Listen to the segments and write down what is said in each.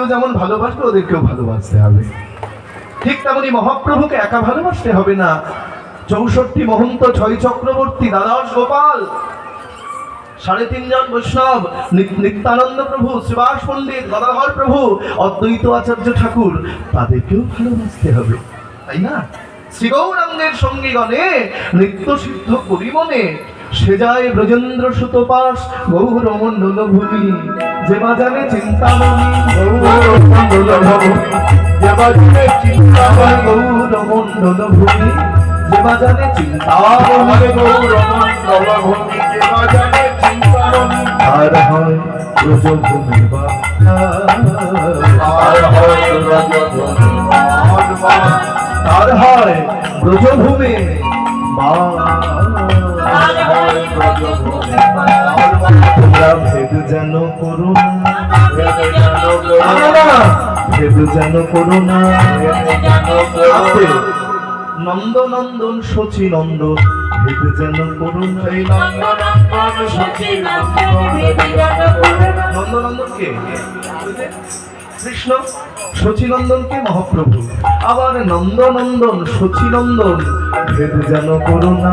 আমাকেও যেমন ভালোবাসবে ওদেরকেও ভালোবাসতে হবে। ঠিক তেমনি মহাপ্রভুকে একা ভালোবাসতে হবে না। 64 মহন্ত, 6 চক্রবর্তী, দ্বাদশ গোপাল, 3.5 জন বৈষ্ণব, নিত্যানন্দ প্রভু, শ্রীবাস পণ্ডিত, গদাধর প্রভু, অদ্বৈত আচার্য ঠাকুর, তাদেরকেও ভালোবাসতে হবে, তাই না? শ্রী গৌরাঙ্গের সঙ্গীগণে নৃত্য সিদ্ধ পরিমনে সে যায় ব্রজেন্দ্র সুতপাস গৌরমণ্ডল ভূমি, যে বাজানে চিন্তামণি গৌরমণ্ডল ভূমি, যে বাজানে চিন্তামণি গৌরমণ্ডল ভূমি, যে বাজানে চিন্তামণি গৌরমণ্ডল ভূমি, যে বাজানে চিন্তামণি। আর হয় ব্রজভূমি বা, আর হয় ব্রজভূমি বা, আর হয় ব্রজভূমি মা। তোমরা ভেদ যেন করো না, ভেদ যেন করো না। নন্দনন্দন শচী নন্দন ভেদ যেন করো না। নন্দনন্দন কে? কৃষ্ণ। শচীনন্দনকে মহাপ্রভু। আবার নন্দনন্দন শচীনন্দন ভেদ যেন করো না।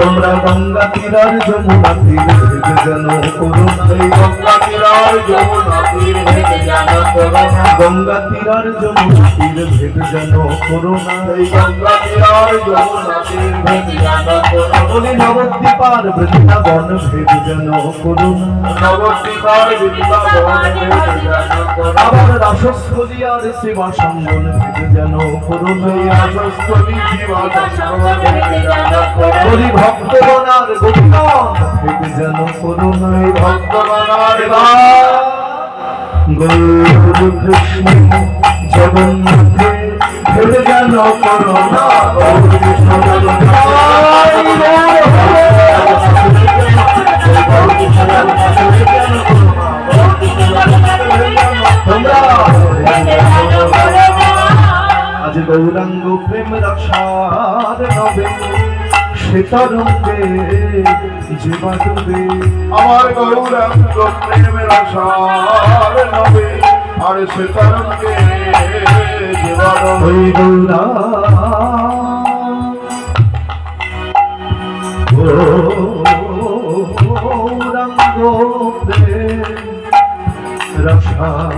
তোমরা গঙ্গা তীরার যমুনা তীর ভেদ যেন করো না। গঙ্গা তীরার যমুনা তীর ভেদ যেন করো না। গঙ্গা তীরার যমুনা তীর ভেদ যেন করো না। গঙ্গা তীরার যমুনা তীর ভেদ যেন করো না। বলি নবদ্বীপার বৃন্দাবন ভেদ যেন করো না। নবদ্বীপার বৃন্দাবন ভেদ যেন করো না। আবার রাসস্থলী আর শিবাসঙ্গন ভেদ যেন করো না। রাসস্থলী শিবাসঙ্গন ভেদ যেন করো না। বলি ভক্তগণার গোপীগণ ভেদ যেন করো না। ভক্তগণার গৌর কৃষ্ণ জগন্নাথ ভেদ যেন করো না। গৌর কৃষ্ণ আজ গৌরাঙ্গ প্রেম রসার নবে সে তরঙ্গে জীবা ডুবে। আমার গৌরাঙ্গ প্রেম রসার নবে আর সে তরঙ্গে জীবা ডুবে। গৌরাঙ্গ প্রেম রসার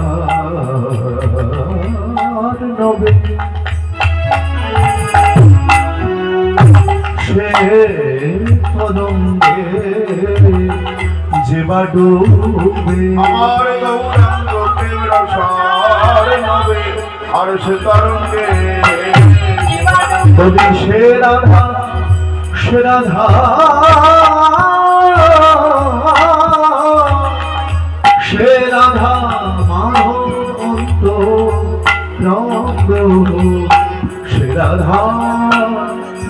নবে সে তরঙ্গে জীবা ডুবে। আমার গৌরাঙ্গ প্রেম রসার নবে আর সে তরঙ্গে বলি সে রাধা, সে রাধা, সে রাধা মাধব অন্তরঙ্গ, সে রাধা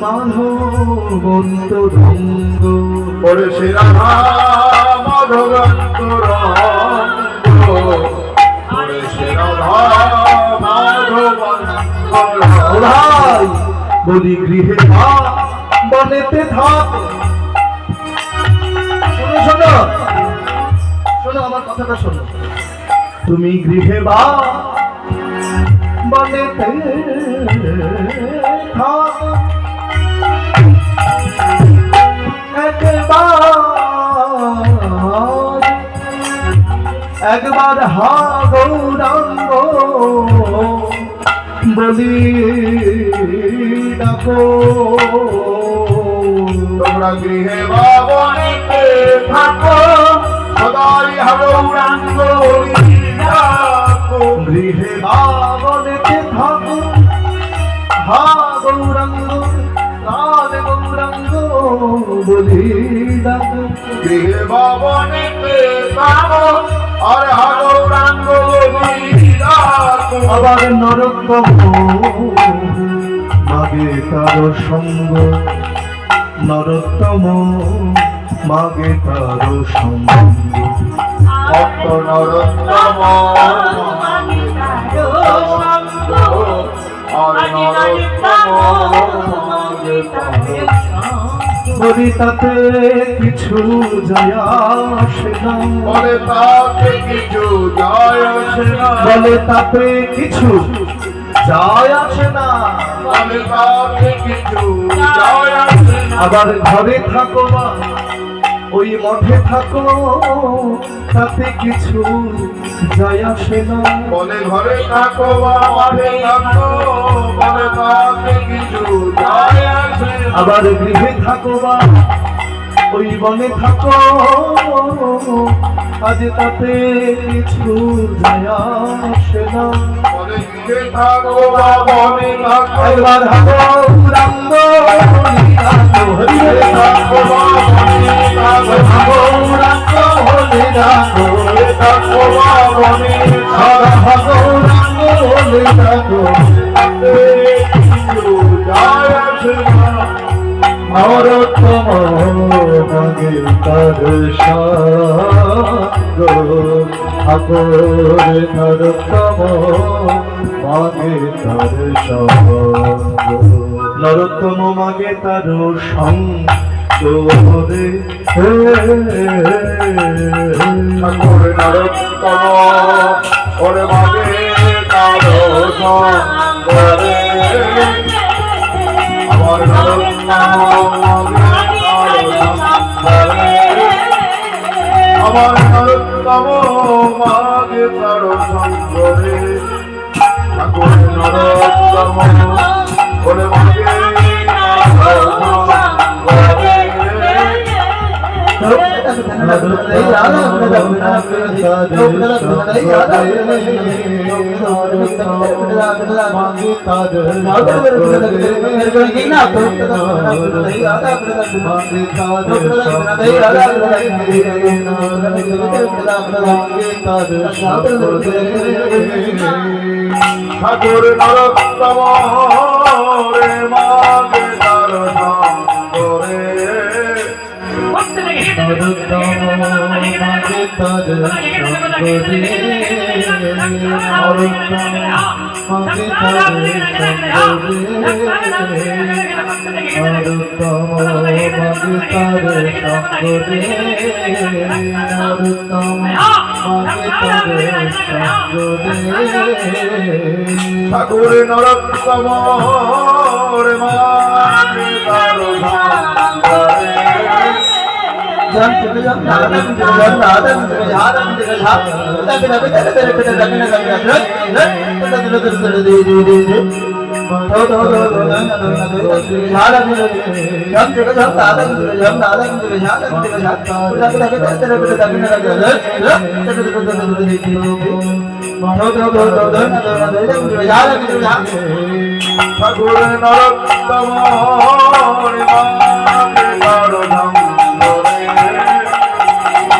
মাধব অন্তরঙ্গ। ওরে সে রাধা মাধব অন্তরঙ্গ, ওরে সে রাধা মাধব অন্তরঙ্গ। বলি গৃহে থাক বনেতে থাক। শোনো শোনো শোনো, আমার কথাটা শোনো। তুমি গৃহে বা বনেতে থাক, একবার হা গৌরাঙ্গ বলি ডাকো। তোমরা গৃহে বা বনেতে থাকো, সদাই হা গৌরাঙ্গ বলি ডাকো। গৃহে বা বনেতে থাকো, হা গৌরাঙ্গ কাল গৌরাঙ্গ বলি ডাকো। গৃহে বা বনেতে থাকো আর হা গৌরাঙ্গ বলি ডাকো। আবার নরোত্তম মাগে তার সঙ্গ, নরোত্তম মাগে তার সঙ্গ। ভক্ত নরোত্তম মাগে তার সঙ্গ, আর নরোত্তম মাগে তার সঙ্গ। করি তাতে কিছু যায় আসে না, বলে তাতে কিছু যায় আসে না, বলে তাতে কিছু যায় আসে না, বলে তাতে কিছু যায় আসে না। আবার ঘরে থাকো বা ওই মঠে থাকো তাতে কিছু যায় আসে না, বলে ঘরে থাকো বা মাঠে থাকো, বলে তাতে কিছু যায় আসে না। আবার গৃহে থাকো বা ওই বনে থাকো আজ তাতে কিছু যায় আসে না, বলে গৃহে থাকো বা বনে থাকো, একবার হাগো রাঙ্গ গৃহে থাকো বা বনে থাকো, হাগো রাঙ্গ হলে রাগো গৃহে থাকো বা বনে সারা হাগো রাঙ্গ হলে রাগো তাতে কিছু যায় আসে না। নরোত্তম মাগে তার সাঙ্গ আগরে নরোত্তম মাগে তার সঙ্গ, নরোত্তম মাগে তার সঙ্গ রে ঠাকুর নরোত্তম ওরে মাগে কারো সঙ্গরে, আমার নরোত্তম মাগে কারো সঙ্গরে, আমার নরোত্তম মাগে কারো সঙ্গরে, ঠাকুর নরোত্তম ওরে মাগে কারো সঙ্গরে। ঠাকুর নরোত্তম রে মাগে তার সঙ্গরে, ঠাকুর নরোত্তম রে মাগে তার সঙ্গরে, ঠাকুর নরোত্তম রে মাগে তার সঙ্গরে,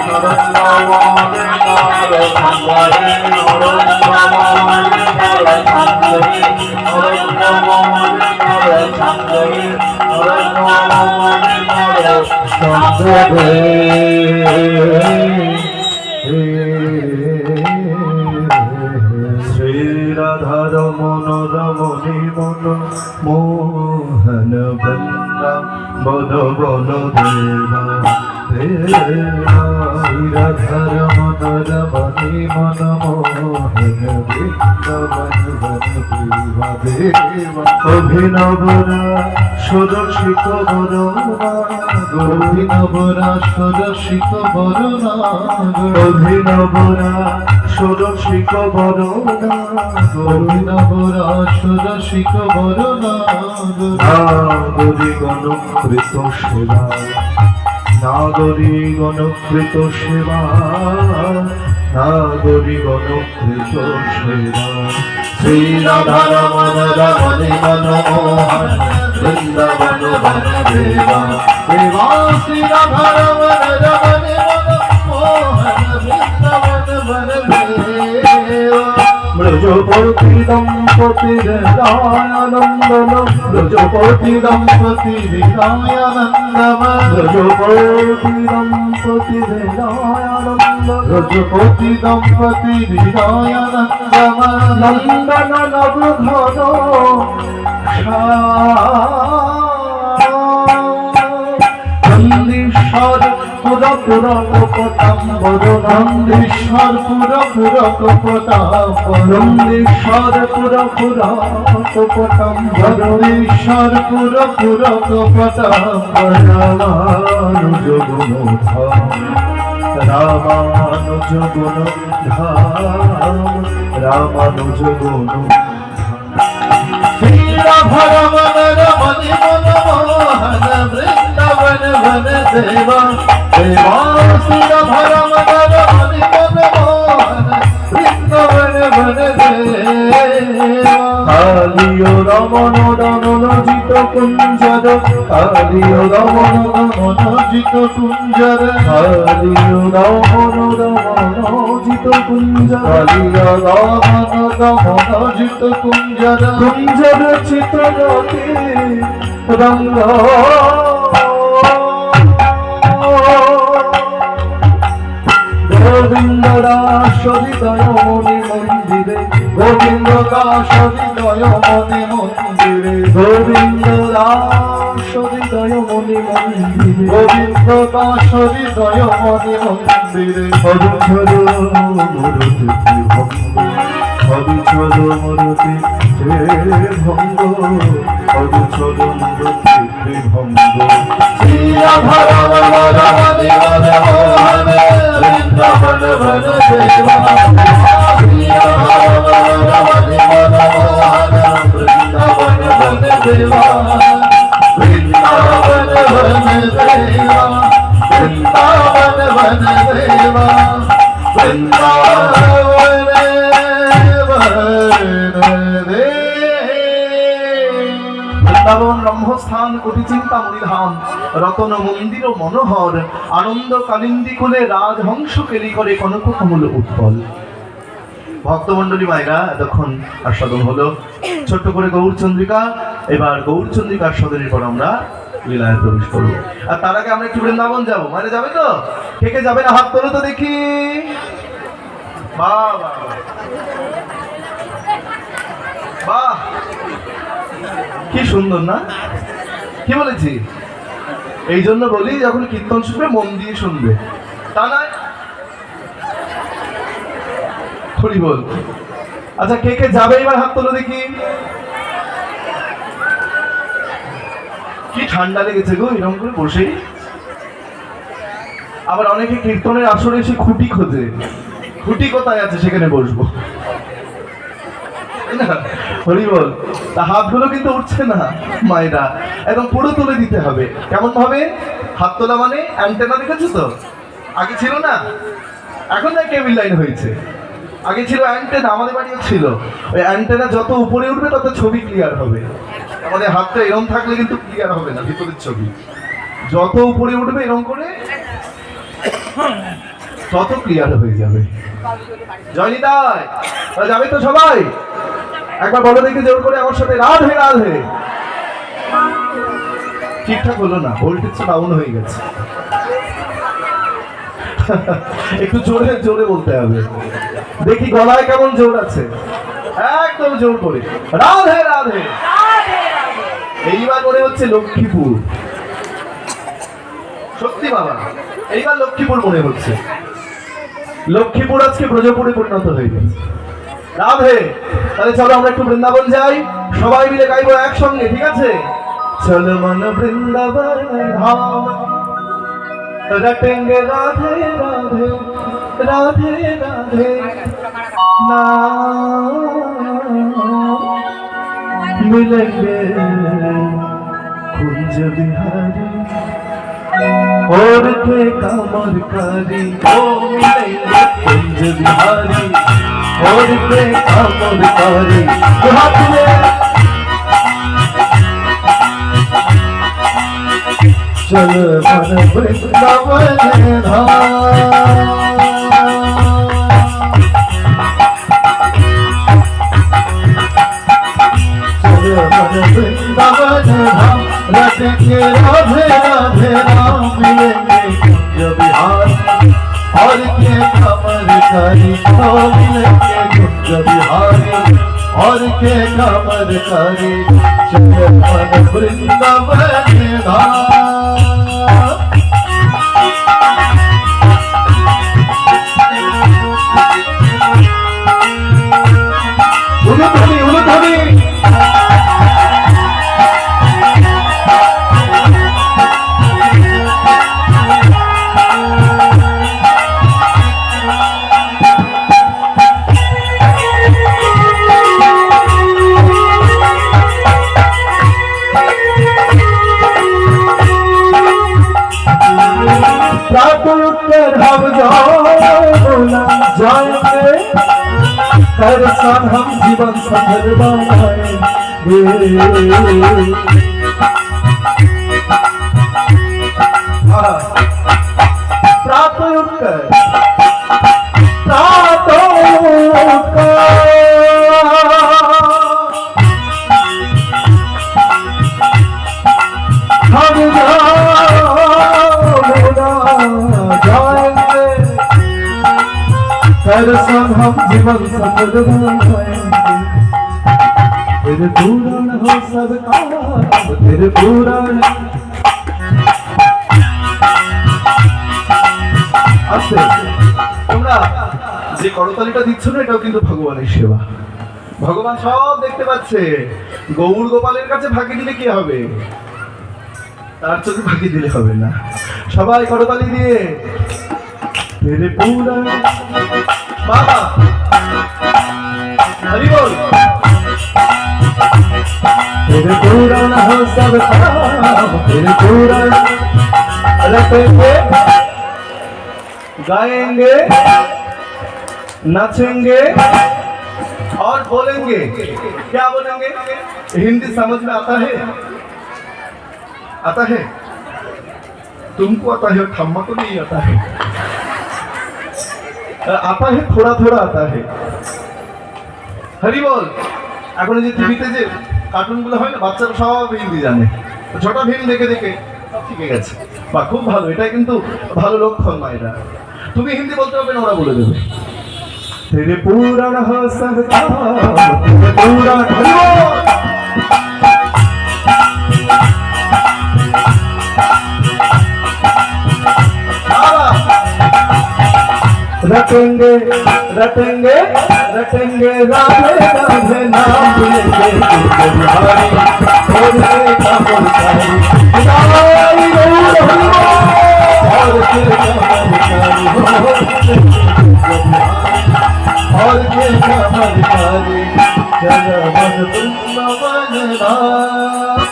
নরোত্তম মাগে তার সঙ্গরে, নরোত্তম মাগে তার সঙ্গরে, নরোত্তম মাগে তার সঙ্গরে, নরোত্তম মাগে তার শ্রী রাধার মনোরমণি মন মোহন বন্দা বন বন দেবা দেবা, শ্রী রাধার মনোরমণি মন মোহন বৃন্দাবন বন দেবা দেবা, অভিনবরা ষোড়শিক বরণা অভিনবরা ষোড়শিক বরণা, অভিনবরা ষোড়শিক বরণা, অভিনবরা ষোড়শিক বরণা, নাগরী গণকৃত সেবা, নাগরী গণকৃত সেবা, নাগরী গণকৃত সেবা, শ্রী রাধা রমণ রমণী মনমোহন বৃন্দাবন বন দেবা দেবা, শ্রী রাধা রমণ রমণী মনমোহন বৃন্দাবন বন দেবা, ব্রজপতি দম্পতি হৃদয়ানন্দন, ব্রজপতি দম্পতি হৃদয়ানন্দন, ব্রজপতি দম্পতি হৃদয়ানন্দন, ব্রজপতি দম্পতি হৃদয়ানন্দন, নন্দন নবঘন নন্দেশ্বর পুর পুর কপতাম্বর নন্দেশ্বর পুর পুর কপতাম্বর নন্দেশ্বর পুর পুর কপতাম্বর নন্দেশ্বর পুর পুর কপতাম্বর রামানুজ গুণধাম রামানুজ গুণধাম রামানুজ গুণধাম শ্রীরাধরমণ রমণি মনমোহন বৃন্দাবন বন দেবা দেবা শ্রীরাধরমণ রমণি মনমোহন বৃন্দাবন বন দেবা কালিয় রমণ রমণজিত কুঞ্জর কালিয় রমণ রমণজিত কুঞ্জর কালিয় রমণ রমণজিত কুঞ্জর কালিয় রমণ রমণজিত কুঞ্জর কুঞ্জর চিত্ররতি রঙ্গ গোবিন্দ দাস হৃদয় মণি মন্দিরে গোবিন্দ দাস হৃদয় মণি মন্দিরে গোবিন্দ দাস হৃদয় মণি মন্দিরে গোবিন্দ দাস হৃদয় মণি মন্দিরে অধুছল মূরতি ভঙ্গ অধুছল মূরতি ভঙ্গ অধুছল মূরতি ভঙ্গ শ্রী রাধা রমণি মনমোহন বৃন্দাবন বন দেবা শ্রী রাধা রমণি মনমোহন বৃন্দাবন বন দেবা বৃন্দাবন বন দেবা বৃন্দাবন বন দেবা বৃন্দাবন বৃন্দাবন ব্রহ্মস্থান কোটি চিন্তামণি ধাম রতন মন্দির ও মনোহর আনন্দ কালিন্দী কুলে রাজহংস কেলি করে কনক কমল উৎপল। ভক্তমন্ডলী মায়েরা এতক্ষণ আস্বাদন হলো ছোট্ট করে গৌরচন্দ্রিকা। এবার গৌরচন্দ্রিকার আস্বাদনের পর আমরা লীলায় প্রবেশ করবো। আর তার আগে আমরা একটু বৃন্দাবন যাবো। মায়েরা যাবে তো? কে কে যাবে না হাত তোলো তো দেখি। বাহ বাহ বাহ, কি সুন্দর না? কি বলেছি? এই জন্য বলি যখন কীর্তন শুনবে মন দিয়ে শুনবে, তা নয়। হরি বল। আচ্ছা কে কে যাবে এবার হাত তোলো দেখি। কি ঠান্ডা লেগেছে গো এরকম করে বসেই। আবার অনেকে কীর্তনের আসরে এসে খুঁটি খোঁজে, খুঁটি কোথায় আছে সেখানে বসবো। হরি বল। তা হাতগুলো কিন্তু উঠছে না মায়েরা, একদম পুরো তুলে দিতে হবে। কেমন ভাবে হাত তোলা? মানে অ্যান্টেনা দেখেছো তো? আগে ছিল না, এখন না কেবিল লাইন হয়েছে। আগে ছিল অ্যান্টেনা, আমাদের বাড়িও ছিল। ওই অ্যান্টেনা যত উপরে উঠবে তত ছবি ক্লিয়ার হবে। আমাদের হাতটা এরকম থাকলে কিন্তু ক্লিয়ার হবে না ভিতরের ছবি। যত উপরে উঠবে এরকম করে তত ক্লিয়ার হয়ে যাবে। জয়নিতাই যাবে তো সবাই? একবার বলো দেখি জোর করে আমার সাথে, রাধে রাধে। ঠিকঠাক হলো না, ভোল্টেজ ডাউন হয়ে গেছে। একটু জোরে জোরে বলতে হবে। দেখি গলায় কেমন জোর আছে, একদম জোর করে রাধে রাধে। এইবার মনে হচ্ছে লক্ষ্মীপুর। সত্যি বাবা, এইবার লক্ষ্মীপুর মনে হচ্ছে। লক্ষ্মীপুর আজকে ব্রজপুরে পরিণত হয়ে গেছে। রাধে। তাহলে চলো আমরা একটু বৃন্দাবন যাই, সবাই মিলে গাইবো একসঙ্গে, ঠিক আছে? চলো মন বৃন্দাবন ধাম रटेंगे राधे राधे राधे राधे नाम मिलेंगे कुंज बिहारी और के कमरकारी। ओ मिलेंगे कुंज बिहारी और के कमरकारी। हाथ में चल मन वृंदावन धाम। चल मन वृंदावन धाम। रटेंगे राधे राधे राम मिलेंगे कुंज बिहार और के कमरकारी। ओ मिलेंगे कुंज बिहारी और के कमरकारी। चल मन वृंदावन धाम। तेरे साथ हम जीवन सफल बनाएंगे। प्रातः उठकर हम जाएंगे, तेरे संग हम जीवन सफल बनाएंगे। तेरे पूर्ण हो सब काम, तेरे पूर्ण আছে। তোমরা যে করতালিটা দিচ্ছ না, এটাও কিন্তু ভগবানের সেবা। ভগবান সব দেখতে পাচ্ছে। গৌর গোপালের কাছে ফাঁকি দিলে কি হবে? তার চোখে ফাঁকি দিলে হবে না। সবাই করতালি দিয়ে তেরে পুরা বাবা হরি বল। तेरे पूरा हो सब काम, तेरे पूरा रखेंगे, गाएंगे, नाचेंगे और बोलेंगे। क्या बोलेंगे? हिंदी समझ में आता है? आता है? तुमको आता है, ठम्मा को नहीं आता है। आता है, थोड़ा थोड़ा आता है। हरि बोल। এখন যে টিভিতে যে কার্টুনগুলো হয় না, বাচ্চারা সব হিন্দি জানে। ছোটা ভীম দেখে দেখে সব শিখে গেছে। বা খুব ভালো, এটাই কিন্তু ভালো লক্ষণ মায়েরা। তুমি হিন্দি বলতে হবে না, ওরা বলে দেবে। তেরে পুরাণ হো সব কাম, তেরে পুরাণ रटेंगे रटेंगे रटेंगे, राधे राधे नाम लेंगे, बिहारी भोले का मुरकारी, बिहारी गौर और फिर का मुरकारी, और फिर का मुरकारी, जगमन वृंदावन राम।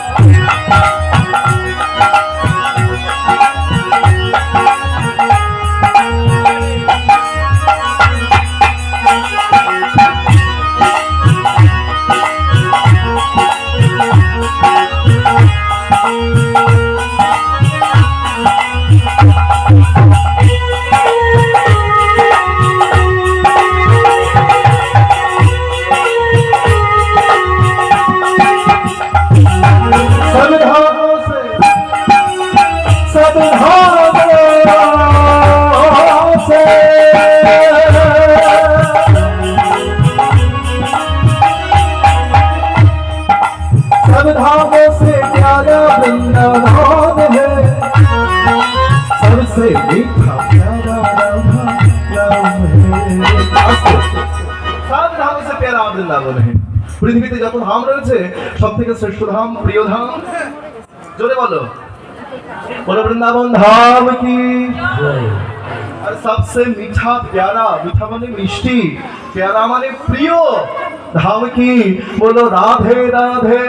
सबसे मीठा प्यारा राधा नाम है। सब धामों से प्यारा वृंदावन है। পৃথিবীতে যত ধাম রয়েছে সব থেকে শ্রেষ্ঠ ধাম, প্রিয় ধাম, জোরে বলো, বলো বৃন্দাবন ধাম কি। আর सबसे मीठा प्यारा, मीठा মানে মিষ্টি, प्यारा মানে প্রিয় ধাম কি, বলো রাধে রাধে।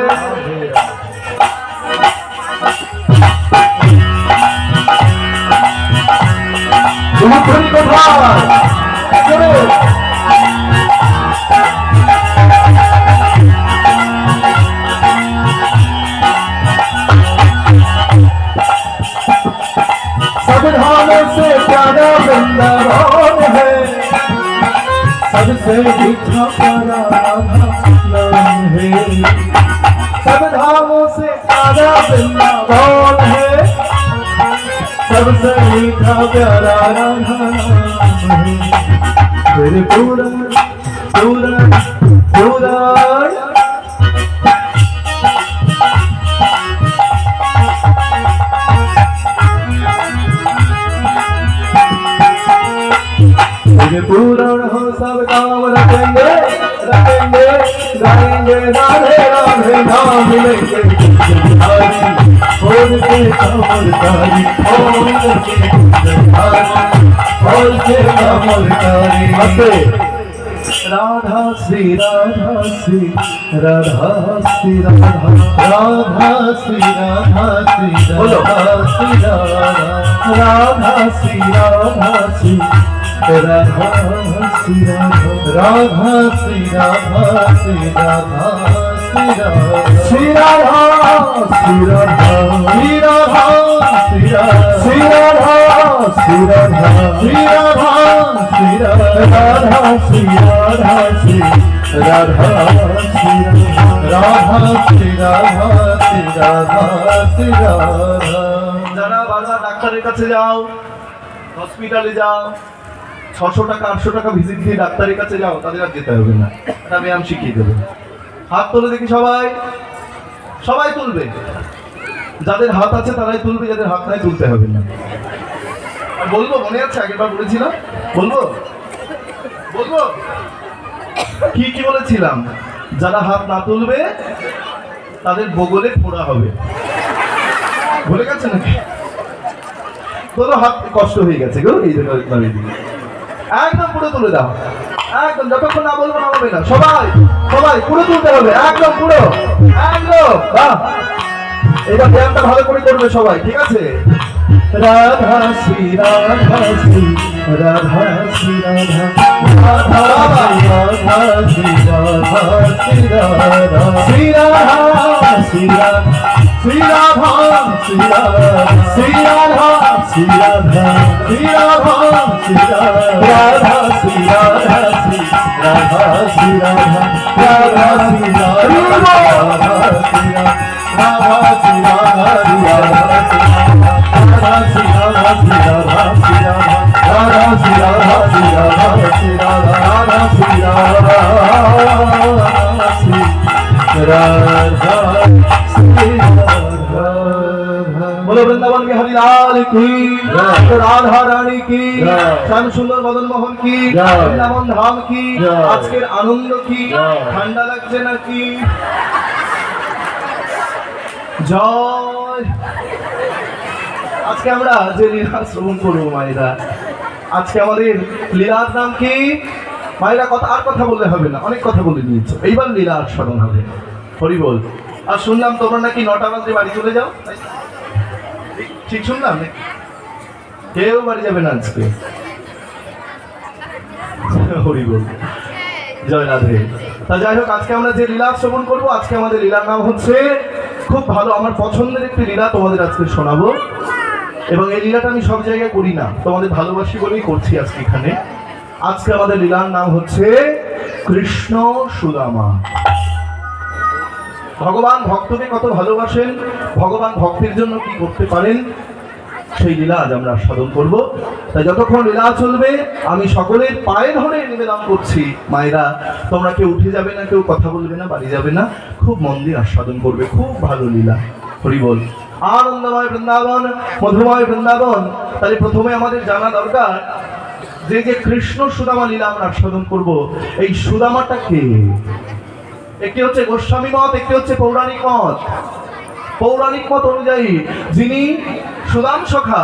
তুমি কোথায়? सब धामों से प्यारा वृंदावन है, सबसे मीठा प्यारा राधा नाम है। सब धामों से प्यारा वृंदावन है, सबसे मीठा प्यारा राधा नाम है। तेरे पूरा पूरा पूरा तेरे पूरण हो सब काम, रखेंगे रखेंगे गाएंगे, राधे राधे नाम लेंगे, बिहारी भोले का मुरकारी, भोले का मुरकारी। राधा श्री राधा श्री राधा श्री राधा, राधा श्री राधा श्री राधा श्री राधा, राधा श्री राधा श्री রাধা শ্রী রাধা শ্রী রাধা শ্রী রাধা শ্রী রাধা শ্রী রাধা শ্রী রাধা শ্রী রাধা শ্রী রাধা শ্রী রাধা শ্রী রাধা শ্রী রাধা শ্রী রাধা শ্রী রাধা শ্রী রাধা শ্রী রাধা শ্রী রাধা। যারা বারবার ডাক্তারের কাছে যাও, হসপিটালে যাও, 600 টাকা 800 টাকা ভিজিট দিয়ে ডাক্তারের কাছে যাও, তাদের আর যেতে হবে না, এটা ব্যায়াম শিখিয়ে দেবে। হাত তুলে দেখি সবাই, সবাই তুলবে, যাদের হাত আছে তারাই তুলবে, যাদের হাত নাই তুলতে হবে না। আর বলবো, মনে আছে আগেরবার বলেছিলাম, বলবো বলবো কি কি বলেছিলাম? যারা হাত না তুলবে তাদের বগলে ফোড়া হবে। ভুলে গেছে নাকি? তোর হাত কষ্ট হয়ে গেছে গো, এই জন্য একদম পুরো তুলে দাও, একদম যতক্ষণ না বলবো নামাবে না। সবাই সবাই পুরো তুলতে হবে, একদম পুরো, একদম। এটা ব্যায়ামটা ভালো করে করবে সবাই, ঠিক আছে? রাধা শ্রী রাধা শ্রী রাধা শ্রী রাধা রাধা শ্রী রাধা শ্রী রাধা শ্রী রাধা শ্রী রাধা শ্রী রাধা শ্রী রাধা শ্রী রাধা শ্রী রাধা শ্রী রাধা শ্রী রাধা শ্রী রাধা শ্রী রাধা শ্রী রাধা রাধা শ্রী রাধা শ্রী बोलो वृंदावन के हरिलाल की, राधा रानी की, श्याम सुंदर मदन मोहन की, वृंदावन धाम की, আজকের আনন্দ কি, ঠান্ডা লাগছে নাকি? জয়। আজকে আমরা যে লীলা শ্রবণ করবো মায়েরা, আজকে আমাদের লীলার নাম কি? মায়েরা আর কথা বললে হবে না, অনেক কথা বলে নিয়েছো, এইবার লীলার স্মরণ হবে। হরি বল। আর শুনলাম তোমরা নাকি 9টা বাজে বাড়ি চলে যাও, ঠিক শুনলাম? কেউ বাড়ি যাবে না আজকে। হরি বল, জয় রাধে। তা যাই হোক, আজকে আমরা যে লীলা শ্রবণ করবো, আজকে আমাদের লীলার নাম হচ্ছে, খুব ভালো আমার পছন্দের একটি লীলা তোমাদের আজকে শোনাবো। এবং এই লীলাটা আমি সব জায়গায় করি না, তোমাদের ভালোবাসি বলেই করছি আজকে এখানে। আজকে আমাদের লীলার নাম হচ্ছে কৃষ্ণ সুদামা। ভগবান ভক্তকে কত ভালোবাসেন, ভগবান ভক্তের জন্য কি করতে পারেন, সেই লীলা আজ আমরা আস্বাদন করব। তাই যতক্ষণ লীলা চলবে আমি সকলের পায়ে ধরে নিবেদন করছি, মায়েরা তোমরা কেউ উঠে যাবে না, কেউ কথা বলবে না, বাড়ি যাবে না, খুব মন দিয়ে আস্বাদন করবে, খুব ভালো লীলা। হরি বল। আনন্দময় বৃন্দাবন, মধুময় বৃন্দাবন। তাহলে প্রথমে আমাদের জানা দরকার যে যে কৃষ্ণ সুদামা লীলা আমরা আস্বাদন করব, এই সুদামাটা কে? একটি হচ্ছে গোস্বামী মত, একটি হচ্ছে পৌরাণিক মত। পৌরাণিক মত অনুযায়ী যিনি সুদাম সখা